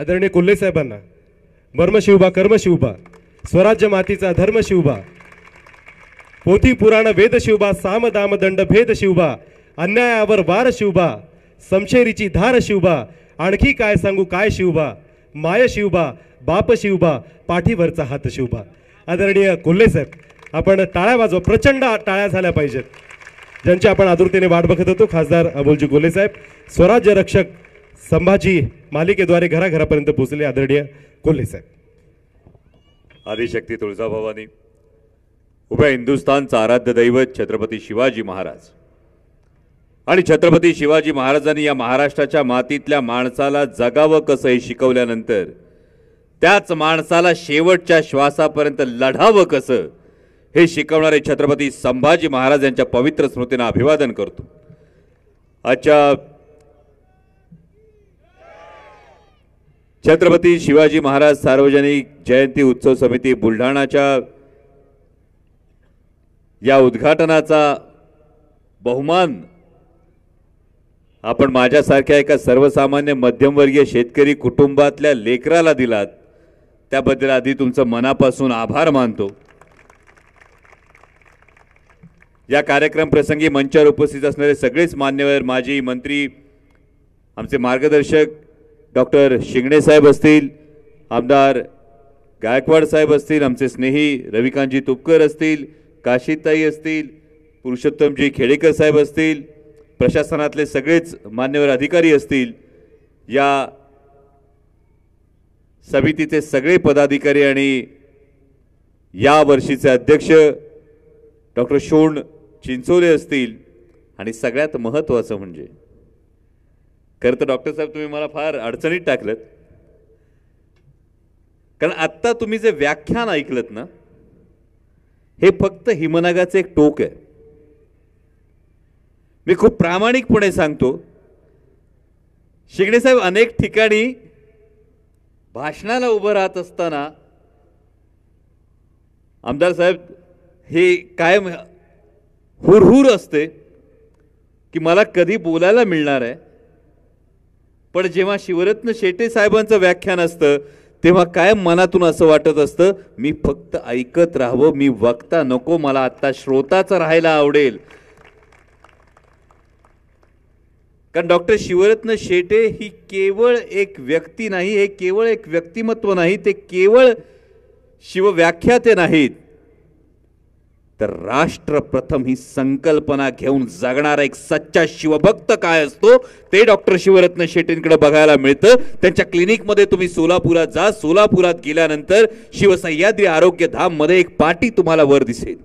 आदरणीय कोल्हे साहेबांना मर्म शिवबा कर्म शिवबा स्वराज्य मातीचा धर्म शिवबा पोथी पुराण वेद शिवबा साम दाम दंड भेद शिवबा अन्यायावर वार शिवबा समशेरीची धार शिवबा आणखी काय सांगू काय शिवबा माय शिवबा बाप शिवबा पाठीवरचा हात शिवबा। आदरणीय कोल्हे साहेब आपण टाळ्या वाजवा, प्रचंड टाळ्या झाल्या पाहिजेत ज्यांची आपण आतुरतेने वाट बघत होतो। खासदार अमोलजी कोल्हे साहेब स्वराज्य रक्षक संभाजी मालिकेद्वारे घराघरापर्यंत पोहोचले आदरणीय कोल्हे साहेब। आदिशक्ती तुळजाभवानी, उभ्या हिंदुस्थानचा आराध्य दैवत छत्रपती शिवाजी महाराज आणि छत्रपती शिवाजी महाराजांनी या महाराष्ट्राच्या मातीतल्या माणसाला जगावं कसं हे शिकवल्यानंतर त्याच माणसाला शेवटच्या श्वासापर्यंत लढावं कसं हे शिकवणारे छत्रपती संभाजी महाराज यांच्या पवित्र स्मृतींना अभिवादन करतो। आजच्या छत्रपती शिवाजी महाराज सार्वजनिक जयंती उत्सव समिती बुलढाणाच्या या उद्घाटनाचा बहुमान आपण माझ्यासारख्या एका सर्वसामान्य मध्यमवर्गीय शेतकरी कुटुंबातल्या लेकराला दिलात, त्याबद्दल आधी तुमचं मनापासून आभार मानतो। या कार्यक्रम प्रसंगी मंचावर उपस्थित असणारे सगळेच मान्यवर, माजी मंत्री, आमचे मार्गदर्शक डॉक्टर शिंगणे साहेब असतील, आमदार गायकवाड साहेब असतील, आमचे स्नेही रविकांतजी तुपकर असतील, काशीताई असतील, पुरुषोत्तमजी खेडेकर साहेब असतील, प्रशासनातले सगळेच मान्यवर अधिकारी असतील, या समितीचे सगळे पदाधिकारी आणि या वर्षीचे अध्यक्ष डॉक्टर शोण चिंचोले असतील, आणि सगळ्यात महत्त्वाचं म्हणजे खरं तर डॉक्टर साहेब तुम्ही मला फार अडचणीत टाकलत, कारण आत्ता तुम्ही जे व्याख्यान ऐकलत ना हे फक्त हिमनगाचे एक टोक आहे। मी खूप प्रामाणिकपणे सांगतो, शिंगणे साहेब अनेक ठिकाणी भाषणाला उभं राहत असताना आमदार साहेब हे कायम हुरहुर असते की मला कधी बोलायला मिळणार आहे, पण जेव्हा शिवरत्न शेटे साहेबांचं व्याख्यान असतं तेव्हा कायम मनातून असं वाटत असतं मी फक्त ऐकत राहावं, मी वक्ता नको, मला आता श्रोताच राहायला आवडेल। कारण डॉक्टर शिवरत्न शेटे ही केवळ एक व्यक्ती नाही, हे केवळ एक व्यक्तिमत्व नाही, ते केवळ शिवव्याख्याते नाहीत, तर राष्ट्र प्रथम ही संकल्पना घेऊन जगणारा एक सच्चा शिवभक्त काय असतो ते डॉक्टर शिवरत्न शेटेंकडे बघायला मिळतं। त्यांच्या क्लिनिकमध्ये तुम्ही सोलापुरात जा, सोलापुरात गेल्यानंतर शिवसह्याद्री आरोग्य धाम मध्ये एक पाटी तुम्हाला वर दिसेल।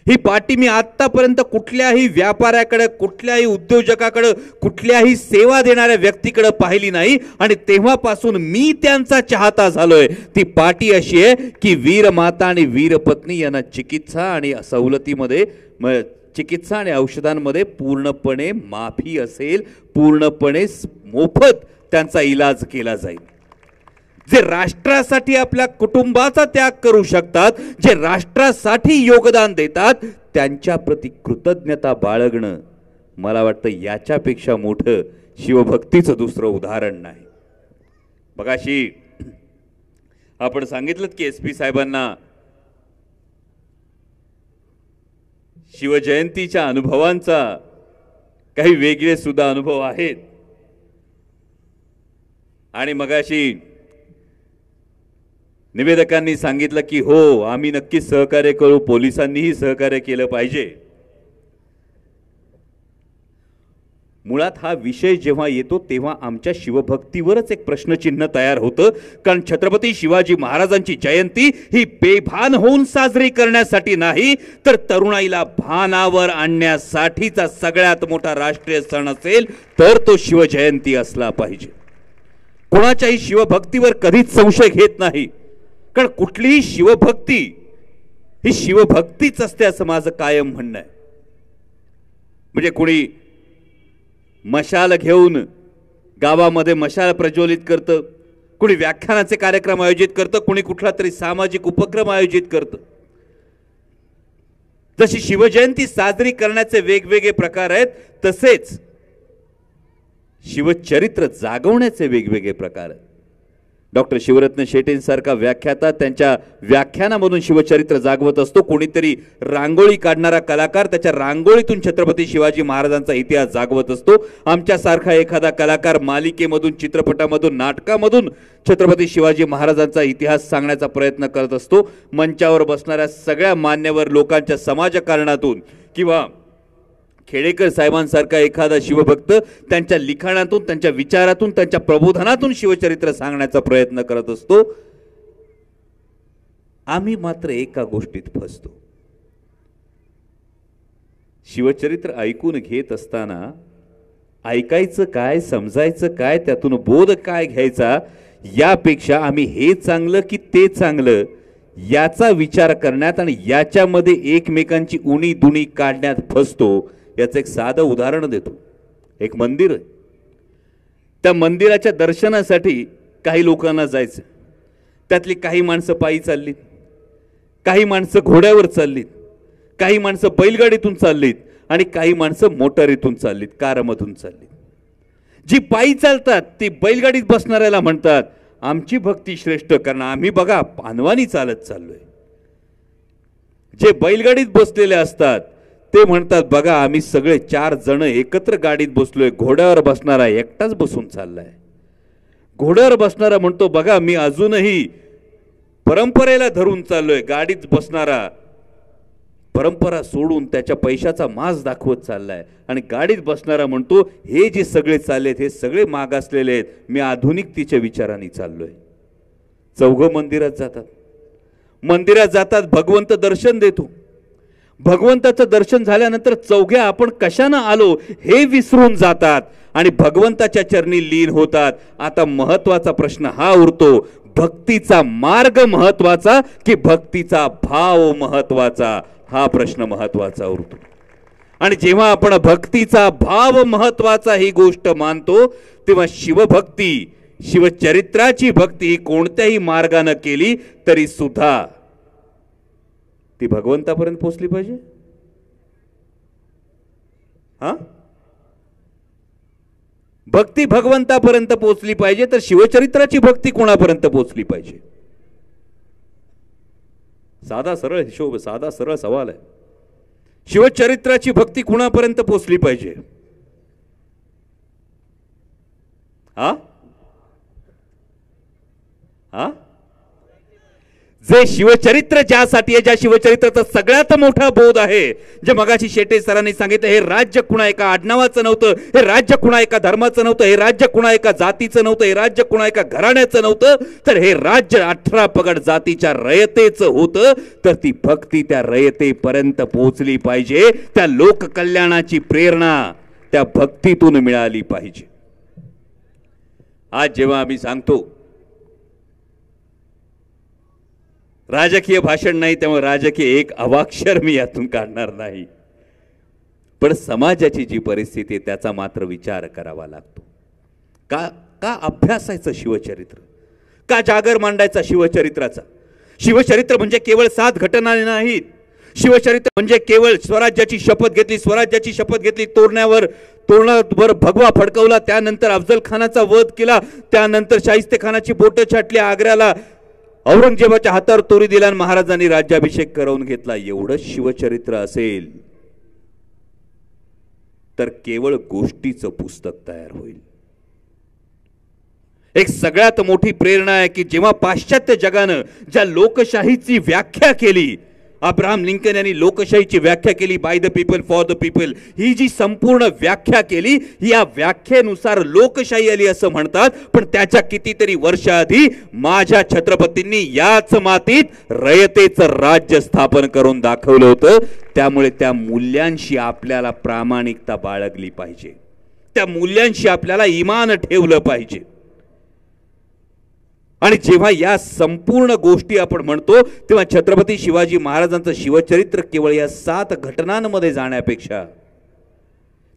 ही पाटी मी आतापर्यंत कुठल्याही व्यापाऱ्याकडे, कुठल्याही उद्योजकाकडे, कुठल्याही सेवा देणाऱ्या व्यक्तीकडे पाहिली नाही, आणि तेव्हापासून मी त्यांचा चाहता झालोय। ती पाटी अशी आहे की वीरमाता आणि वीरपत्नी यांना चिकित्सा आणि सवलतीमध्ये, चिकित्सा आणि औषधांमध्ये पूर्णपणे माफी असेल, पूर्णपणे मोफत त्यांचा इलाज केला जाईल। जे राष्ट्रासाठी आपल्या कुटुंबाचा त्याग करू शकतात, जे राष्ट्रासाठी योगदान देतात, त्यांच्या प्रति कृतज्ञता बाळगणं मला वाटतं याच्यापेक्षा मोठं शिवभक्तीचं दुसरं उदाहरण नाही। बघाशी आपण सांगितलं की एसपी साहेबांना शिवजयंतीच्या अनुभवांचा काही वेगळे सुद्धा अनुभव आहेत, आणि मगाशी निवेदकांनी सांगितलं की हो आम्ही नक्की सहकार्य करू, पोलिसांनीही सहकार्य केलं पाहिजे। मुळात हा विषय जेव्हा येतो तेव्हा आमच्या शिवभक्तीवरच एक प्रश्नचिन्ह तयार होतं, कारण छत्रपती शिवाजी महाराजांची जयंती ही बेभान होऊन साजरी करण्यासाठी नाही, तर तरुणाईला भानावर आणण्यासाठीचा सगळ्यात मोठा राष्ट्रीय सण असेल तर तो शिवजयंती असला पाहिजे। कोणाच्याही शिवभक्तीवर कधीच संशय घेत नाही, कारण कुठलीही शिवभक्ती ही शिवभक्तीच असते असं माझं कायम म्हणणं आहे। म्हणजे कोणी मशाल घेऊन गावामध्ये मशाल प्रज्वलित करतं, कोणी व्याख्यानाचे कार्यक्रम आयोजित करतं, कोणी कुठला तरी सामाजिक उपक्रम आयोजित करतं। जशी शिवजयंती साजरी करण्याचे वेगवेगळे प्रकार आहेत, तसेच शिवचरित्र जागवण्याचे वेगवेगळे प्रकार आहेत. डॉक्टर शिवरत्न शेटेंसारखा व्याख्याता त्यांच्या व्याख्यानामधून शिवचरित्र जागवत असतो. कोणीतरी रांगोळी काढणारा कलाकार त्याच्या रांगोळीतून छत्रपती शिवाजी महाराजांचा इतिहास जागवत असतो. आमच्यासारखा एखादा कलाकार मालिकेमधून, चित्रपटामधून, नाटकामधून छत्रपती शिवाजी महाराजांचा इतिहास सांगण्याचा प्रयत्न करत असतो. मंचावर बसणाऱ्या सगळ्या मान्यवर लोकांच्या समाजकारणातून किंवा खेडेकर साहेबांसारखा एखादा शिवभक्त त्यांच्या लिखाणातून, त्यांच्या विचारातून, त्यांच्या प्रबोधनातून शिवचरित्र सांगण्याचा प्रयत्न करत असतो. आम्ही मात्र एका गोष्टीत फसतो. शिवचरित्र ऐकून घेत असताना ऐकायचं काय, समजायचं काय, त्यातून बोध काय घ्यायचा यापेक्षा आम्ही हे चांगलं की ते चांगलं याचा विचार करण्यात आणि याच्यामध्ये एकमेकांची उणी दुणी काढण्यात फसतो. याचं एक साधं उदाहरण देतो. एक मंदिर आहे. त्या मंदिराच्या दर्शनासाठी काही लोकांना जायचं. त्यातली काही माणसं पायी चाललीत, काही माणसं घोड्यावर चाललीत, काही माणसं बैलगाडीतून चाललीत आणि काही माणसं मोटारीतून चाललीत, कारमधून चाललीत. जी पायी चालतात ती बैलगाडीत बसणाऱ्याला म्हणतात आमची भक्ती श्रेष्ठ, कारण आम्ही बघा पानवानी चालत चाललोय. जे बैलगाडीत बसलेले असतात ते म्हणतात बघा आम्ही सगळे 4 जण एकत्र गाडीत बसलोय, घोड्यावर बसणारा एकटाच बसून चाललाय. घोड्यावर बसणारा म्हणतो बघा मी अजूनही परंपरेला धरून चाललोय, गाडीत बसणारा परंपरा सोडून त्याच्या पैशाचा माज दाखवत चाललाय. आणि गाडीत बसणारा म्हणतो हे जे सगळे चाललेत हे सगळे मागासलेले आहेत, मी आधुनिकतेच्या विचारांनी चाललोय. चौघं मंदिरात जातात. मंदिरात जातात, भगवंत दर्शन देतो. भगवंताचं दर्शन झाल्यानंतर चौघे आपण कशानं आलो हे विसरून जातात आणि भगवंताच्या चरणी लीन होतात. आता महत्वाचा प्रश्न हा उरतो, भक्तीचा मार्ग महत्वाचा की भक्तीचा भाव महत्वाचा, हा प्रश्न महत्वाचा उरतो. आणि जेव्हा आपण भक्तीचा भाव महत्वाचा ही गोष्ट मानतो तेव्हा शिवभक्ती, शिवचरित्राची भक्ती ही कोणत्याही मार्गाने केली तरी सुद्धा ती भगवंतापर्यंत पोहोचली पाहिजे. हा भक्ती भगवंतापर्यंत पोहोचली पाहिजे तर शिवचरित्राची भक्ती कोणापर्यंत पोहोचली पाहिजे. साधा सरळ हिशोब, साधा सरळ सवाल आहे. शिवचरित्राची भक्ती कुणापर्यंत पोहोचली पाहिजे. हा हा जे शिवचरित्र ज्यासाठी आहे, ज्या शिवचरित्राचा सगळ्यात मोठा बोध आहे, जे मगाशी शेटे सरांनी सांगितलं हे राज्य कुणा एका आडनावाचं नव्हतं, हे राज्य कुणा एका धर्माचं नव्हतं, हे राज्य कुणा एका जातीचं नव्हतं, हे राज्य कुणा एका घराण्याचं नव्हतं, तर हे राज्य 18 पगड जातीच्या रयतेचं होतं. तर ती भक्ती त्या रयतेपर्यंत पोहोचली पाहिजे. त्या लोककल्याणाची प्रेरणा त्या भक्तीतून मिळाली पाहिजे. आज जेव्हा आम्ही सांगतो राजकीय भाषण नाही, त्यामुळे राजकीय एक अवाक्षर मी यातून काढणार नाही, पण समाजाची जी परिस्थिती आहे त्याचा मात्र विचार करावा लागतो. का अभ्यासायचं शिवचरित्र, का जागर मांडायचा शिवचरित्राचा. शिवचरित्र म्हणजे केवळ 7 घटना नाहीत. शिवचरित्र म्हणजे केवळ स्वराज्याची शपथ घेतली, स्वराज्याची शपथ घेतली, तोरणावर भगवा फडकवला, त्यानंतर अफजल खानाचा वध केला, त्यानंतर शाहिस्ते खानाची बोटं छाटली, आग्र्याला औरंगजेबाच्या हातावर तोरी दिला आणि महाराजांनी राज्याभिषेक करवून घेतला. एवढं शिवचरित्र असेल तर केवळ गोष्टीचं पुस्तक तयार होईल. एक सगळ्यात मोठी प्रेरणा आहे की जेव्हा पाश्चात्य जगानं ज्या लोकशाहीची व्याख्या केली, अब्राहम लिंकन यांनी लोकशाहीची व्याख्या केली, by the people for the people, ही जी संपूर्ण व्याख्या केली, या व्याख्येनुसार लोकशाही आली असं म्हणतात. पण त्याच्या कितीतरी वर्ष आधी माझ्या छत्रपतींनी याच मातीत रयतेचं राज्य स्थापन करून दाखवलं होतं. त्यामुळे त्या मूल्यांशी आपल्याला प्रामाणिकता बाळगली पाहिजे, त्या मूल्यांशी आपल्याला इमान ठेवलं पाहिजे. आणि जेव्हा या संपूर्ण गोष्टी आपण म्हणतो तेव्हा छत्रपती शिवाजी महाराजांचं शिवचरित्र केवळ या 7 घटनांमध्ये जाण्यापेक्षा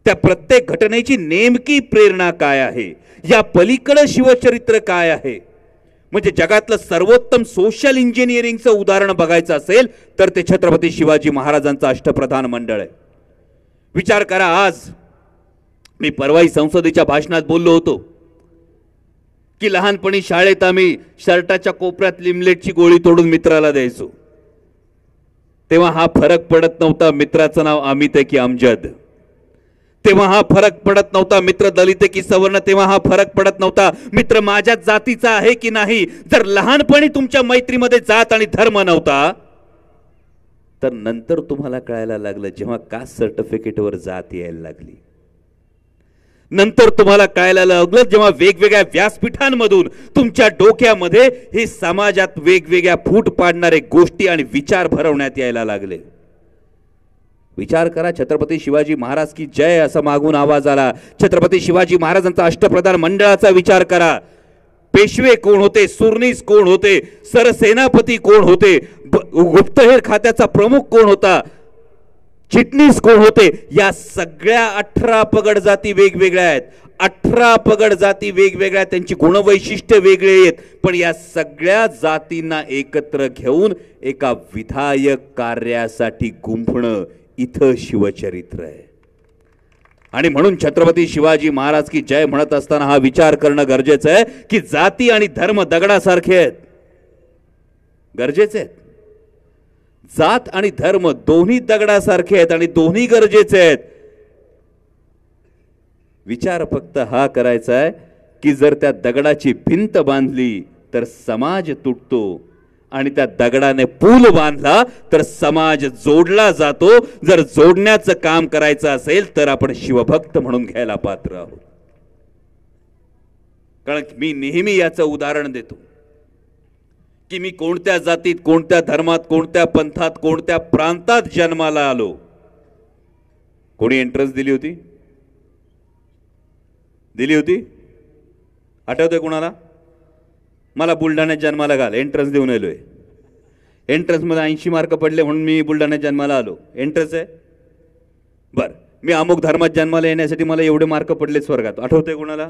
त्या प्रत्येक घटनेची नेमकी प्रेरणा काय आहे, या पलीकडे शिवचरित्र काय आहे. म्हणजे जगातलं सर्वोत्तम सोशल इंजिनिअरिंगचं उदाहरण बघायचं असेल तर ते छत्रपती शिवाजी महाराजांचं अष्टप्रधान मंडळ आहे. विचार करा, आज मी परवाही संसदेच्या भाषणात बोललो होतो की लहानपणी शाळेत आम्ही शर्टाच्या कोपऱ्यात लिमलेटची गोळी तोडून मित्राला द्यायचो. तेव्हा हा फरक पडत नव्हता मित्राचं नाव अमित आहे की अमजद. तेव्हा हा फरक पडत नव्हता मित्र दलित आहे की सवर्ण. तेव्हा हा फरक पडत नव्हता मित्र माझ्या जातीचा आहे की नाही. जर लहानपणी तुमच्या मैत्रीमध्ये जात आणि धर्म नव्हता तर नंतर तुम्हाला कळायला लागलं जेव्हा कास्ट सर्टिफिकेटवर जात यायला लागली. नंतर तुम्हाला कळायला लागलं जेव्हा वेगवेगळ्या व्यासपीठांमधून तुमच्या डोक्यामध्ये हे समाजात वेगवेगळ्या फूट पाडणारे गोष्टी आणि विचार भरवण्यात यायला लागले. विचार करा, छत्रपती शिवाजी महाराज की जय असा मागून आवाज आला. छत्रपती शिवाजी महाराजांचा अष्टप्रधान मंडळाचा विचार करा. पेशवे कोण होते, सुरनीस कोण होते, सरसेनापती कोण होते, गुप्तहेर खात्याचा प्रमुख कोण होता, चिटणीस कोण होते. या सगळ्या 18 पगड जाती वेगवेगळ्या आहेत. 18 पगड जाती वेगवेगळ्या, त्यांची गुणवैशिष्ट्य वेगळे आहेत. पण या सगळ्या जातींना एकत्र घेऊन एका विधायक कार्यासाठी गुंफणं इथं शिवचरित्र आहे. आणि म्हणून छत्रपती शिवाजी महाराज की जय म्हणत असताना हा विचार करणं गरजेचं आहे की जाती आणि धर्म दगडासारखे आहेत, गरजेचे आहेत. जात आणि धर्म दोन्ही दगडासारखे आहेत आणि दोन्ही गरजेचे आहेत. विचार फक्त हा करायचा आहे की जर त्या दगडाची भिंत बांधली तर समाज तुटतो आणि त्या दगडाने पूल बांधला तर समाज जोडला जातो. जर जोडण्याचं काम करायचं असेल तर आपण शिवभक्त म्हणून घ्यायला पात्र आहोत. कारण मी नेहमी याचं उदाहरण देतो की मी कोणत्या जातीत, कोणत्या धर्मात, कोणत्या पंथात, कोणत्या प्रांतात जन्माला आलो. कोणी एंट्रन्स दिली होती? दिली होती? आठवतंय कोणाला? मला बुलढाण्यात जन्माला घाल, एंट्रन्स देऊन आलोय. एंट्रन्स मध्ये 80 मार्क पडले म्हणून मी बुलढाण्यात जन्माला आलो. एंट्रन्स आहे. बर, मी अमुक धर्मात जन्माला येण्यासाठी मला एवढे मार्क पडले स्वर्गात, आठवतंय कोणाला?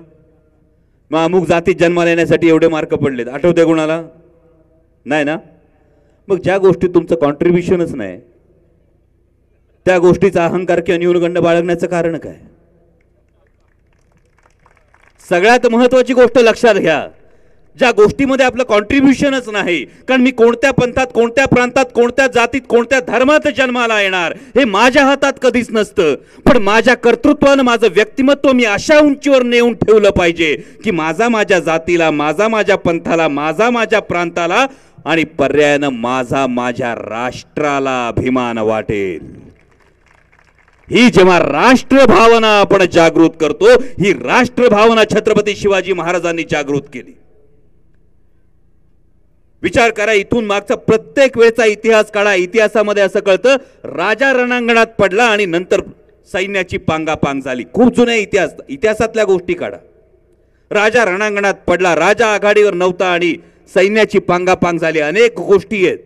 मग अमुक जातीत जन्माला येण्यासाठी एवढे मार्क पडलेत, आठवतंय कोणाला? नाही ना. मग ज्या गोष्टीत तुमचं कॉन्ट्रीब्युशनच नाही त्या गोष्टीचा अहंकार किंवा न्यूनगंड बाळगण्याचं कारण काय? सगळ्यात महत्वाची गोष्ट लक्षात घ्या, ज्या गोष्टीमध्ये आपलं कॉन्ट्रीब्युशनच नाही. कारण मी कोणत्या पंथात, कोणत्या प्रांतात, कोणत्या जातीत, कोणत्या धर्मात जन्माला येणार हे माझ्या हातात कधीच नसतं. पण माझ्या कर्तृत्वानं माझं व्यक्तिमत्व मी अशा उंचीवर नेऊन ठेवलं पाहिजे की माझा माझ्या जातीला, माझा माझ्या पंथाला, माझा माझ्या प्रांताला आणि पर्यायानं माझा माझ्या राष्ट्राला अभिमान वाटेल. ही जेव्हा राष्ट्रभावना आपण जागृत करतो, ही राष्ट्रभावना छत्रपती शिवाजी महाराजांनी जागृत केली. विचार करा, इथून मागचा प्रत्येक वेळचा इतिहास काढा. इतिहासामध्ये असं कळतं राजा रणांगणात पडला आणि नंतर सैन्याची पांगापांग झाली. खूप जुन्या इतिहासातल्या गोष्टी काढा. राजा रणांगणात पडला, राजा आघाडीवर नव्हता आणि सैन्याची पांगापांग झाली. अनेक गोष्टी आहेत.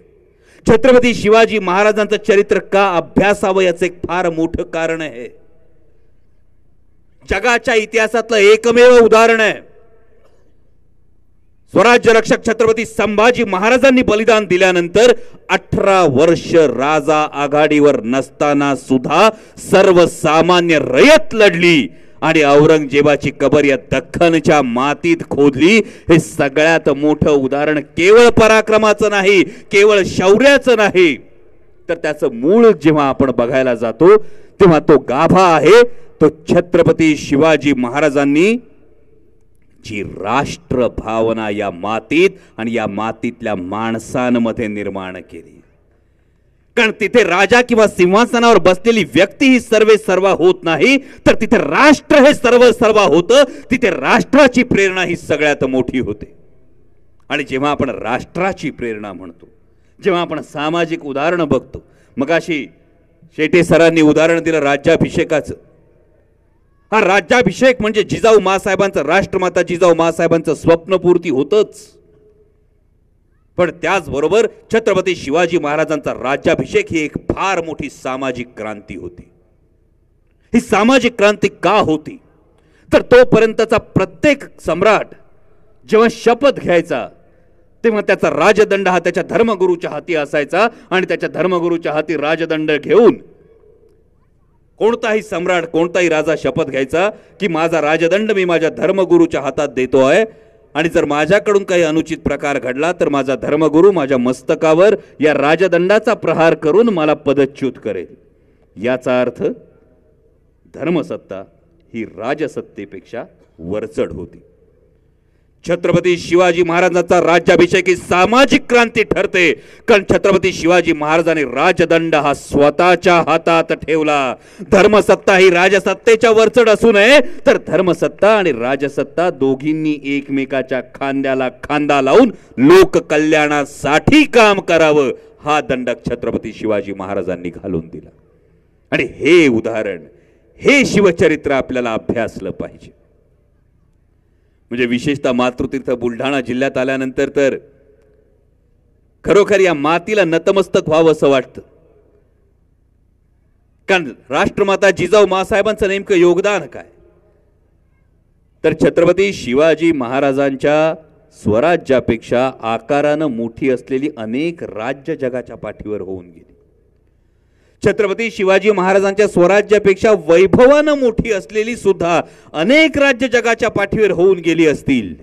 छत्रपती शिवाजी महाराजांचं चरित्र का अभ्यासावं याचं एक फार मोठं कारण आहे. जगाच्या इतिहासातलं एकमेव उदाहरण आहे. स्वराज्य रक्षक छत्रपती संभाजी महाराजांनी बलिदान दिल्यानंतर 18 वर्ष राजा आघाडीवर नसताना सुद्धा सर्वसामान्य रयत लढली आणि औरंगजेबाची कबर या दख्खनच्या मातीत खोदली. हे सगळ्यात मोठं उदाहरण केवळ पराक्रमाचं नाही, केवळ शौर्याचं नाही, तर त्याचं मूळ जेव्हा आपण बघायला जातो तेव्हा तो गाभा आहे तो छत्रपती शिवाजी महाराजांनी जी राष्ट्र भावना या मातीत आणि या मातीतल्या माणसांमध्ये निर्माण केली. कारण तिथे राजा किंवा सिंहासनावर बसलेली व्यक्ती ही सर्वे सर्वा होत नाही, तर तिथे राष्ट्र हे सर्व सर्वा होतं. तिथे राष्ट्राची प्रेरणा ही सगळ्यात मोठी होते. आणि जेव्हा आपण राष्ट्राची प्रेरणा म्हणतो, जेव्हा आपण सामाजिक उदाहरण बघतो, मगाशी शेटे सरांनी उदाहरण दिलं राज्याभिषेकाचं. हा राज्याभिषेक म्हणजे जिजाऊ मासाहेबांचं, राष्ट्रमाता जिजाऊ मासाहेबांचं स्वप्नपूर्ती होतच. पण त्याचबरोबर छत्रपती शिवाजी महाराजांचा राज्याभिषेक ही एक फार मोठी सामाजिक क्रांती होती. ही सामाजिक क्रांती का होती? तर तोपर्यंतचा प्रत्येक सम्राट जेव्हा शपथ घ्यायचा तेव्हा त्याचा राजदंड हा त्याच्या धर्मगुरूच्या हाती असायचा आणि त्याच्या धर्मगुरूच्या हाती राजदंड घेऊन कोणताही सम्राट कोणताही राजा शपथ घ्यायचा की माझा राजदंड मी माझ्या धर्मगुरूच्या हातात देतोय आणि जर माझ्याकडून काही अनुचित प्रकार घडला तर माझा धर्मगुरू माझ्या मस्तकावर या राजदंडाचा प्रहार करून मला पदच्युत करेल. याचा अर्थ धर्मसत्ता ही राजसत्तेपेक्षा वरचढ होती. छत्रपती शिवाजी महाराजांचा राज्याभिषेक ही सामाजिक क्रांती ठरते, कारण छत्रपती शिवाजी महाराजांनी राजदंड हा स्वतःच्या हातात ठेवला. धर्मसत्ता ही राजसत्तेच्या वरचढ असू नये, तर धर्मसत्ता आणि राजसत्ता दोघींनी एकमेकाच्या खांद्याला खांदा लावून लोककल्याणासाठी काम करावं, हा दंडक छत्रपती शिवाजी महाराजांनी घालून दिला. आणि हे उदाहरण, हे शिवचरित्र आपल्याला अभ्यासलं पाहिजे. म्हणजे विशेषतः मातृतीर्थ बुलढाणा जिल्ह्यात आल्यानंतर तर खरोखर या मातीला नतमस्तक व्हावं असं वाटतं. कारण राष्ट्रमाता जिजाऊ मासाहेबांचं नेमकं योगदान काय, तर छत्रपती शिवाजी महाराजांच्या स्वराज्यापेक्षा आकारानं मोठी असलेली अनेक राज्य जगाच्या पाठीवर होऊन गेली. छत्रपती शिवाजी महाराजांच्या स्वराज्यापेक्षा वैभवानं मोठी असलेली सुद्धा अनेक राज्य जगाच्या पाठीवर होऊन गेली असतील,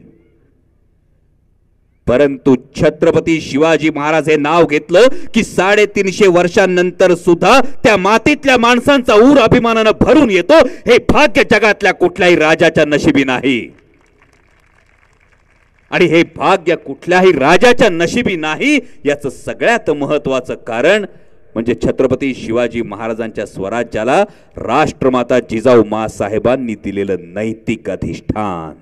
परंतु छत्रपती शिवाजी महाराज हे नाव घेतलं की 350 वर्षांनंतर सुद्धा त्या मातीतल्या माणसांचा ऊर अभिमानानं भरून येतो. हे भाग्य जगातल्या कुठल्याही राजाच्या नशिबी नाही. आणि हे भाग्य कुठल्याही राजाच्या नशिबी नाही याचं सगळ्यात महत्वाचं कारण म्हणजे छत्रपती शिवाजी महाराजांच्या स्वराज्याला राष्ट्रमाता जिजाऊ मासाहेबांनी दिलेलं नैतिक अधिष्ठान.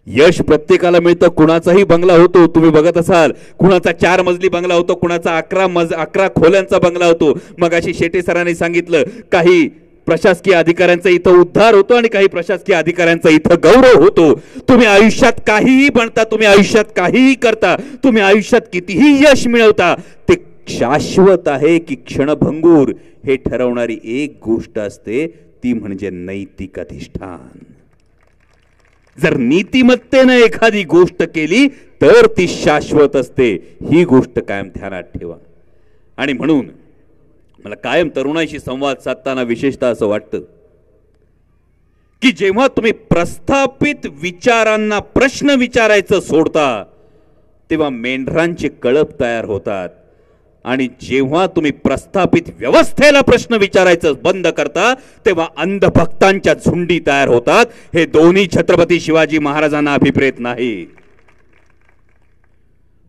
यश प्रत्येकाला मिळतं. कुणाचाही बंगला होतो, तुम्ही बघत असाल, कुणाचा 4 मजली बंगला होतो, कुणाचा 11 खोल्यांचा बंगला होतो. मगाशी शेटे सरांनी सांगितलं, काही प्रशासकीय अधिकाऱ्यांचा इथं उद्धार होतो आणि काही प्रशासकीय अधिकाऱ्यांचा इथं गौरव होतो. तुम्ही आयुष्यात काहीही बनता, तुम्ही आयुष्यात काहीही करता, तुम्ही आयुष्यात कितीही यश मिळवता, ते शाश्वत आहे की क्षणभंगूर हे ठरवणारी एक गोष्ट असते, ती म्हणजे नैतिक अधिष्ठान. जर नीतिमत्तेने एखादी गोष्ट केली तर ती शाश्वत असते, ही गोष्ट कायम ध्यानात ठेवा. आणि म्हणून मला कायम तरुणाईशी संवाद साधताना विशेषतः असं वाटतं की जेव्हा तुम्ही प्रस्थापित विचारांना प्रश्न विचारायचं सोडता तेव्हा मेंढरांचे कळप तयार होतात, आणि जेव्हा तुम्ही प्रस्थापित व्यवस्थेला प्रश्न विचारायचं बंद करता तेव्हा अंधभक्तांच्या झुंडी तयार होतात. हे दोन्ही छत्रपती शिवाजी महाराजांना अभिप्रेत नाही.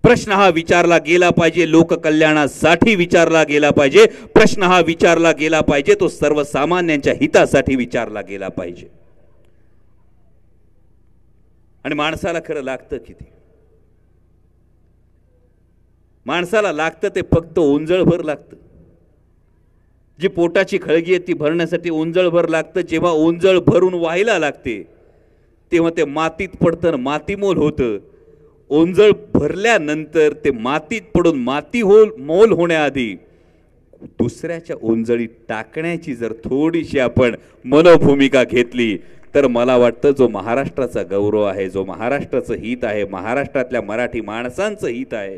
प्रश्न हा विचारला गेला पाहिजे, लोककल्याणासाठी विचारला गेला पाहिजे. प्रश्न हा विचारला गेला पाहिजे, तो सर्वसामान्यांच्या हितासाठी विचारला गेला पाहिजे. आणि माणसाला खरं लागतं किती? माणसाला लागतं ते फक्त ओंजळभर लागतं. जी पोटाची खळगी आहे ती भरण्यासाठी ओंजळभर लागतं. जेव्हा ओंजळ भरून व्हायला लागते तेव्हा ते मातीत पडतं, मातीमोल होतं. ओंजळ भरल्यानंतर ते मातीत पडून माती मोल होण्याआधी दुसऱ्याच्या ओंजळीत टाकण्याची जर थोडीशी आपण मनोभूमिका घेतली तर मला वाटतं जो महाराष्ट्राचा गौरव आहे, जो महाराष्ट्राचं हित आहे, महाराष्ट्रातल्या मराठी माणसांचं हित आहे,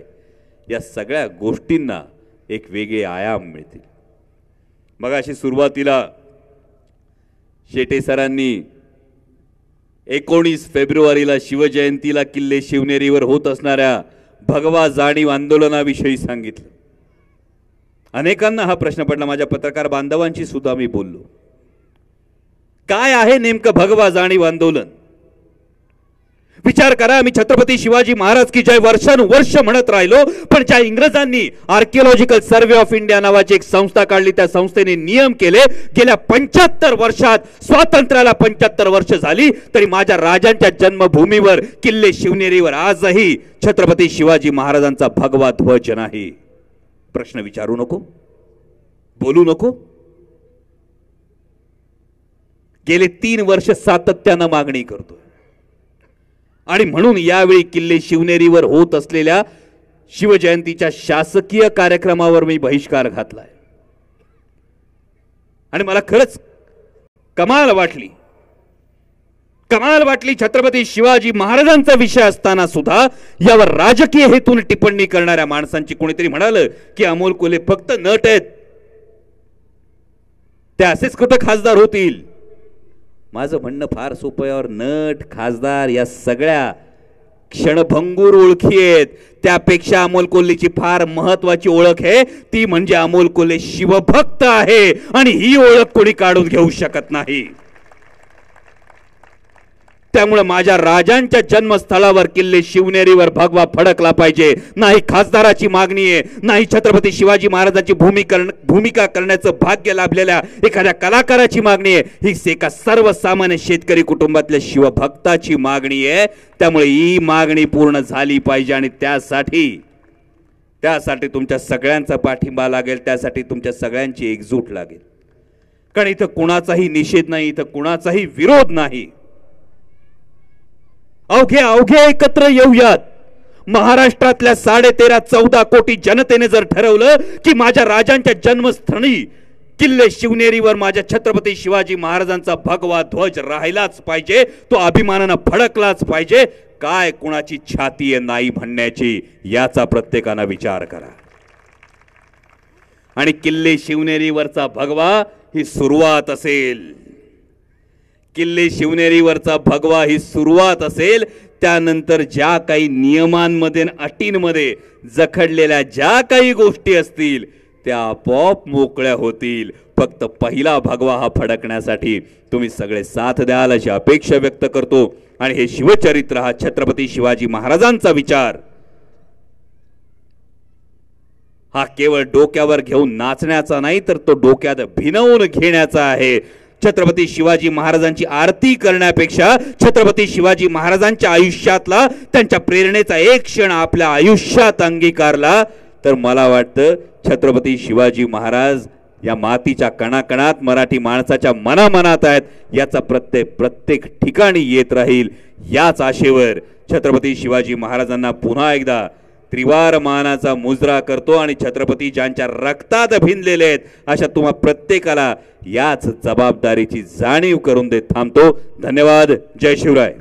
या सगळ्या गोष्टींना एक वेगळे आयाम मिळतील. मगाशी सुरुवातीला शेटे सरांनी 19 फेब्रुवारीला शिवजयंतीला किल्ले शिवनेरीवर होत असणाऱ्या भगवा जाणीव आंदोलनाविषयी सांगितलं. अनेकांना हा प्रश्न पडला, माझ्या पत्रकार बांधवांशी सुद्धा मी बोललो, काय आहे नेमकं भगवा जाणीव आंदोलन? विचार करा, मी छत्रपती शिवाजी महाराज की जय वर्षानुवर्ष म्हणत राहिलो, पण ज्या इंग्रजांनी आर्किओलॉजिकल सर्वे ऑफ इंडिया नावाची एक संस्था काढली, त्या संस्थेने नियम केले. गेल्या 75 वर्षात, स्वातंत्र्याला 75 वर्ष झाली तरी माझ्या राजांच्या जन्मभूमीवर किल्ले शिवनेरीवर आजही छत्रपती शिवाजी महाराजांचा भगवा ध्वज नाही. प्रश्न विचारू नको, बोलू नको. गेले 3 वर्ष सातत्यानं मागणी करतो. आणि म्हणून यावेळी किल्ले शिवनेरीवर होत असलेल्या शिवजयंतीच्या शासकीय कार्यक्रमावर मी बहिष्कार घातलाय. आणि मला खरंच कमाल वाटली छत्रपती शिवाजी महाराजांचा विषय असताना सुद्धा यावर राजकीय हेतून टिप्पणी करणाऱ्या माणसांची. कोणीतरी म्हणालं की अमोल कोल्हे फक्त नट आहेत. ते असेच कुठं खासदार होतील? माझं म्हणणं फार सोपं आहे. और नट खासदार या सगळ्या क्षणभंगूर ओळखी आहेत. त्यापेक्षा अमोल कोल्हेची फार महत्वाची ओळख आहे, ती म्हणजे अमोल कोल्हे शिवभक्त आहे आणि ही ओळख कोणी काढून घेऊ शकत नाही. त्यामुळे माझ्या राजांच्या जन्मस्थळावर किल्ले शिवनेरीवर भगवा फडकला पाहिजे. नाही खासदाराची मागणी आहे, नाही छत्रपती शिवाजी महाराजांची भूमिका करण्याचं भाग्य लाभलेल्या एखाद्या कलाकाराची मागणी आहे. ही एका सर्वसामान्य शेतकरी कुटुंबातल्या शिवभक्ताची मागणी आहे. त्यामुळे ही मागणी पूर्ण झाली पाहिजे आणि त्यासाठी तुमच्या सगळ्यांचा पाठिंबा लागेल, त्यासाठी तुमच्या सगळ्यांची एकजूट लागेल. कारण इथं कुणाचाही निषेध नाही, इथं कुणाचाही विरोध नाही. अवघे एकत्र येऊयात. महाराष्ट्रातल्या 13.5-14 कोटी जनतेने जर ठरवलं की माझ्या राजांच्या जन्मस्थळी किल्ले शिवनेरीवर माझ्या छत्रपती शिवाजी महाराजांचा भगवा ध्वज राहिलाच पाहिजे, तो अभिमानानं फडकलाच पाहिजे, काय कुणाची छाती आहे नाही म्हणण्याची, याचा प्रत्येकानं विचार करा. आणि किल्ले शिवनेरीवरचा भगवा ही सुरुवात असेल. किल्ले शिवनेरीवरचा भगवा ही सुरुवात असेल. त्यानंतर ज्या काही नियमांमध्ये अटींमध्ये जखडलेल्या ज्या काही गोष्टी असतील त्या आपोआप मोकळ्या होतील. फक्त पहिला भगवा हा फडकण्यासाठी तुम्ही सगळे साथ द्याल अशी अपेक्षा व्यक्त करतो. आणि हे शिवचरित्र, हा छत्रपती शिवाजी महाराजांचा विचार, हा केवळ डोक्यावर घेऊन नाचण्याचा नाही, तर तो डोक्यात भिनवून घेण्याचा आहे. छत्रपती शिवाजी महाराजांची आरती करण्यापेक्षा छत्रपती शिवाजी महाराजांच्या आयुष्यातला, त्यांच्या प्रेरणेचा एक क्षण आपल्या आयुष्यात अंगीकारला तर मला वाटतं छत्रपती शिवाजी महाराज या मातीच्या कणाकणात मराठी माणसाच्या मनामनात आहेत, याचा प्रत्येक ठिकाणी येत राहील. याच आशेवर छत्रपती शिवाजी महाराजांना पुन्हा एकदा त्रिवार मानाचा मुजरा करतो आणि छत्रपती ज्यांच्या रक्तात भिनलेले आहेत अशा तुम्हा प्रत्येकाला याच जबाबदारीची जाणीव करून देत थांबतो. धन्यवाद. जय शिवराय.